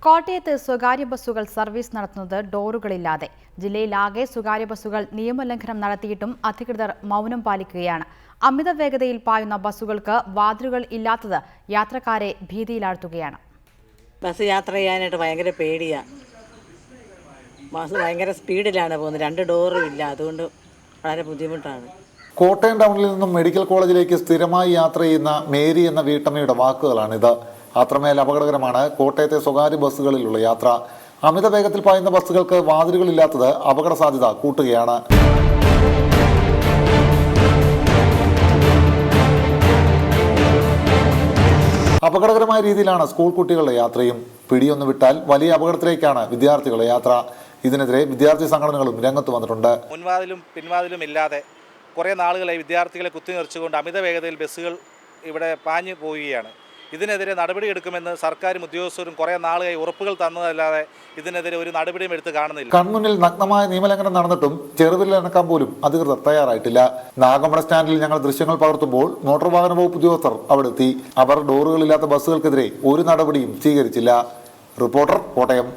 കോട്ടയത്ത് സ്വകാര്യ ബസ്സുകൾ സർവീസ് നടത്തുന്നത് ഡോറുകളില്ലാതെ. ജില്ലയിലാകെ സ്വകാര്യ ബസ്സുകൾ നിയമലംഘനം നടത്തിയിട്ടും അധികൃതർ മൗനം പാലിക്കുകയാണ്. അമിത വേഗതയിൽ പായുന്ന ബസ്സുകൾക്ക് വാതിലുകൾ ഇല്ലാത്തത് യാത്രക്കാരെ ഭീതിയിലാഴ്ത്തുകയാണ്. ബസ് യാത്ര ചെയ്യാനായിട്ട് ഭയങ്കര പേടിയാണ്. ബസ് ഭയങ്കര സ്പീഡിലാണ് പോകുന്നത്, 2 ഡോറും ഇല്ല, അതുകൊണ്ട് വളരെ ബുദ്ധിമുട്ടാണ്. കോട്ടയം ടൗണിൽ നിന്നും മെഡിക്കൽ കോളേജിലേക്ക് സ്ഥിരമായി യാത്ര ചെയ്യുന്ന മേരി എന്ന വീട്ടമ്മയുടെ വാക്കുകളാണിത്. അത്രമേൽ അപകടകരമാണ് കോട്ടയത്തെ സ്വകാര്യ ബസ്സുകളിലുള്ള യാത്ര. അമിത വേഗത്തിൽ പായുന്ന ബസ്സുകൾക്ക് വാതിലുകളില്ലാത്തത് അപകട സാധ്യത കൂട്ടുകയാണ്. അപകടകരമായ രീതിയിലാണ് സ്കൂൾ കുട്ടികളുടെ യാത്രയും. പിടിയൊന്നു വിട്ടാൽ വലിയ അപകടത്തിലേക്കാണ് വിദ്യാർത്ഥികളുടെ യാത്ര. ഇതിനെതിരെ വിദ്യാർത്ഥി സംഘടനകളും രംഗത്ത് വന്നിട്ടുണ്ട്. മുൻവാതിലും പിൻവാതിലും ഇല്ലാതെ കുറേ നാളുകളായി വിദ്യാർത്ഥികളെ കുത്തിനിറച്ചുകൊണ്ട് അമിത വേഗതയിൽ ബസ്സുകൾ ഇവിടെ പാഞ്ഞു പോവുകയാണ്. ഇതിനെതിരെ നടപടിയെടുക്കുമെന്ന് സർക്കാരും ഉദ്യോഗസ്ഥരും കുറേ നാളുകളായി ഉറപ്പുകൾ തന്നതല്ലാതെ ഇതിനെതിരെ ഒരു നടപടിയും എടുത്ത് കാണുന്നില്ല. കൺമുന്നിൽ നഗ്നമായ നിയമലംഘനം നടന്നിട്ടും ചെറുവിരലനക്കാൻ പോലും അധികൃതർ തയ്യാറായിട്ടില്ല. നാഗമ്പട സ്റ്റാൻഡിൽ ഞങ്ങൾ ദൃശ്യങ്ങൾ പകർത്തുമ്പോൾ മോട്ടോർ വാഹന വകുപ്പ് ഉദ്യോഗസ്ഥർ അവിടെ എത്തി. അവർ ഡോറുകളില്ലാത്ത ബസ്സുകൾക്കെതിരെ ഒരു നടപടിയും സ്വീകരിച്ചില്ല. റിപ്പോർട്ടർ, കോട്ടയം.